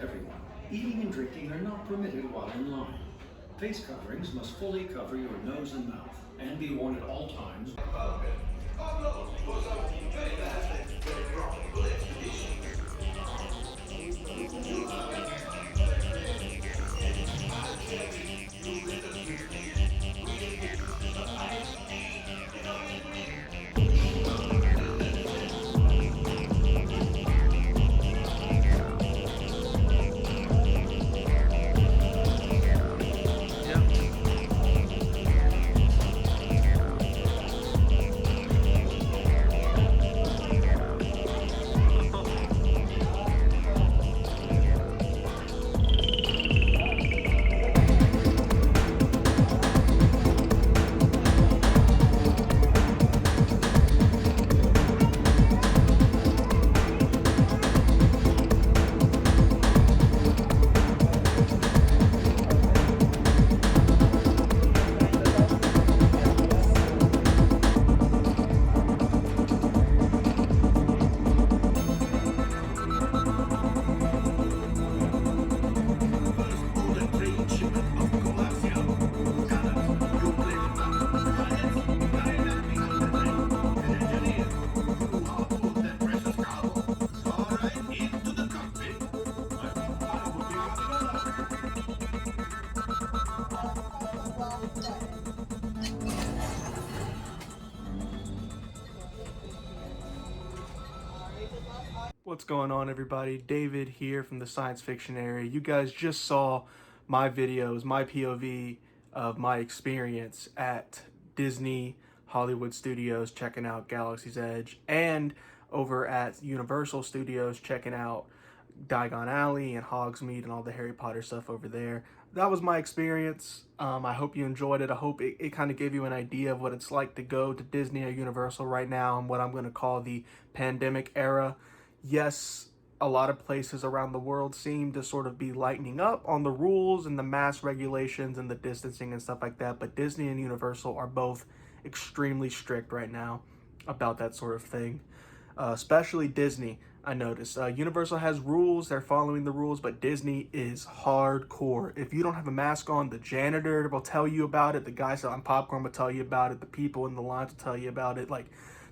everyone. Eating and drinking are not permitted while in line. Face coverings must fully cover your nose and mouth and be worn at all times. What's going on, everybody? David here from the Science Fictionary. You guys just saw my videos, my POV of my experience at Disney Hollywood Studios checking out Galaxy's Edge, and over at Universal Studios checking out Diagon Alley and Hogsmeade and all the Harry Potter stuff over there. That was my experience. I hope you enjoyed it. I hope it kind of gave you an idea of what it's like to go to Disney or Universal right now and what I'm going to call the pandemic era. Yes, a lot of places around the world seem to sort of be lightening up on the rules and the mask regulations and the distancing and stuff like that, but Disney and Universal are both extremely strict right now about that sort of thing. Especially Disney, I noticed. Universal has rules, they're following the rules, but Disney is hardcore. If you don't have a mask on, the janitor will tell you about it, the guy selling popcorn will tell you about it, the people in the lines will tell you about it. Like,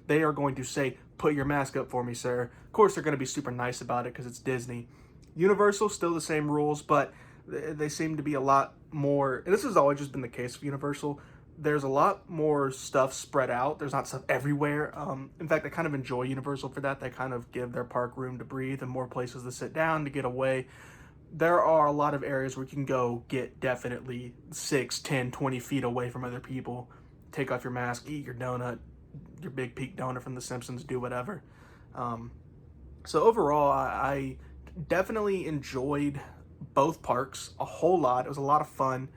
they are going to say, put your mask up for me, sir. Of course, they're going to be super nice about it because it's Disney. Universal, still the same rules, but they seem to be a lot more, and this has always just been the case with Universal, there's a lot more stuff spread out. There's not stuff everywhere. In fact, I kind of enjoy Universal for that. They kind of give their park room to breathe and more places to sit down, to get away. There are a lot of areas where you can go get definitely 6, 10, 20 feet away from other people, take off your mask, eat your donut, your Big Peak donut from The Simpsons, do whatever. So overall, I definitely enjoyed both parks a whole lot. It was a lot of fun,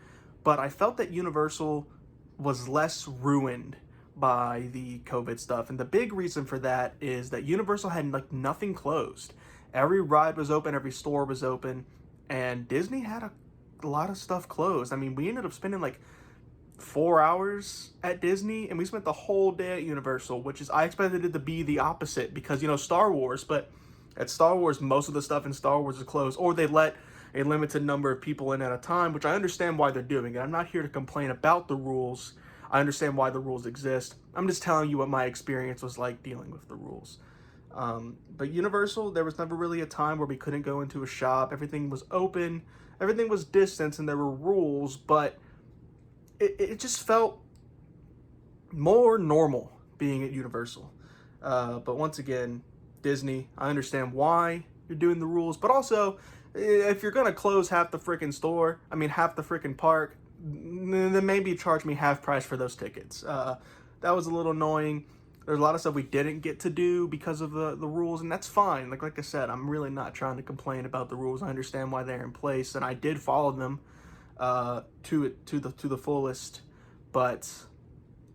but I felt that Universal was less ruined by the COVID stuff. And the big reason for that is that Universal had like nothing closed. Every ride was open, every store was open, and Disney had a lot of stuff closed. I mean, we ended up spending like 4 hours at Disney, and we spent the whole day at Universal, which is, I expected it to be the opposite because, you know, Star Wars, but at Star Wars, most of the stuff in Star Wars is closed, or they let a limited number of people in at a time, which I understand why they're doing it. I'm not here to complain about the rules. I understand why the rules exist. I'm just telling you what my experience was like dealing with the rules. But Universal, there was never really a time where we couldn't go into a shop. Everything was open, everything was distanced, and there were rules, but it just felt more normal being at Universal. But once again, Disney, I understand why you're doing the rules, but also, if you're gonna close half the freaking store, I mean half the freaking park, then maybe charge me half price for those tickets. That was a little annoying. There's a lot of stuff we didn't get to do because of the rules, and that's fine. Like I said, I'm really not trying to complain about the rules. I understand why they're in place, and I did follow them to the fullest, but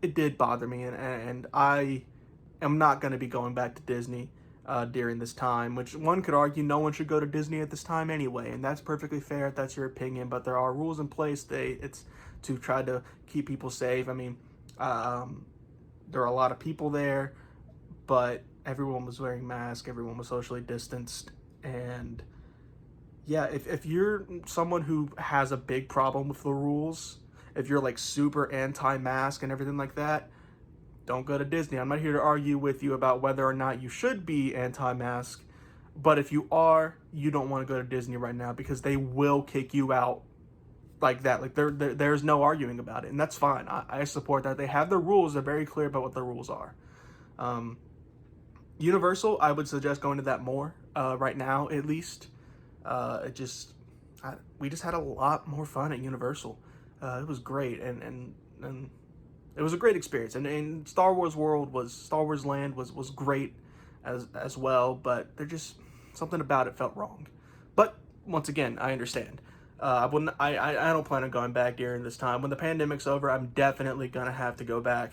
it did bother me, and I am not going to be going back to Disney during this time, which one could argue no one should go to Disney at this time anyway, and that's perfectly fair if that's your opinion, but there are rules in place. It's to try to keep people safe. I mean, there are a lot of people there, but everyone was wearing masks, everyone was socially distanced, and yeah, if you're someone who has a big problem with the rules, if you're like super anti-mask and everything like that, don't go to Disney. I'm not here to argue with you about whether or not you should be anti-mask, but if you are, you don't want to go to Disney right now because they will kick you out like that. Like there's no arguing about it, and that's fine. I support that. They have the rules. They're very clear about what the rules are. Universal, I would suggest going to that more right now, at least. We just had a lot more fun at Universal. It was great, and it was a great experience. And Star Wars Land was great as well. But there just something about it felt wrong. But once again, I understand. I don't plan on going back during this time. When the pandemic's over, I'm definitely gonna have to go back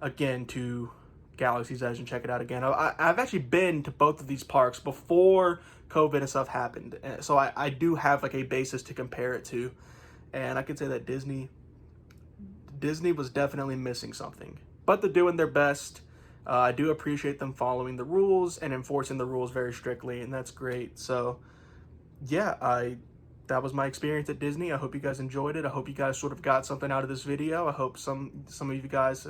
again to Galaxy's Edge and check it out again. I've actually been to both of these parks before COVID and stuff happened, so I do have like a basis to compare it to, and I can say that Disney was definitely missing something, but they're doing their best. I do appreciate them following the rules and enforcing the rules very strictly, and that's great. So yeah, that was my experience at Disney. I hope you guys enjoyed it. I hope you guys sort of got something out of this video. I hope some of you guys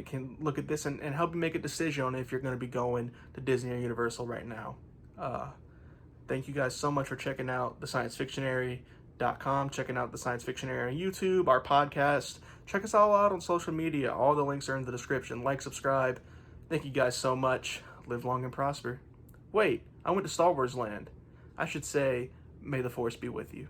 can look at this and help you make a decision on if you're going to be going to Disney or Universal right now. Thank you guys so much for checking out the ScienceFictionary.com, checking out the Science Fictionary on YouTube, our podcast. Check us all out on social media. All the links are in the description. Like, subscribe. Thank you guys so much. Live long and prosper. Wait, I went to Star Wars Land. I should say, may the Force be with you.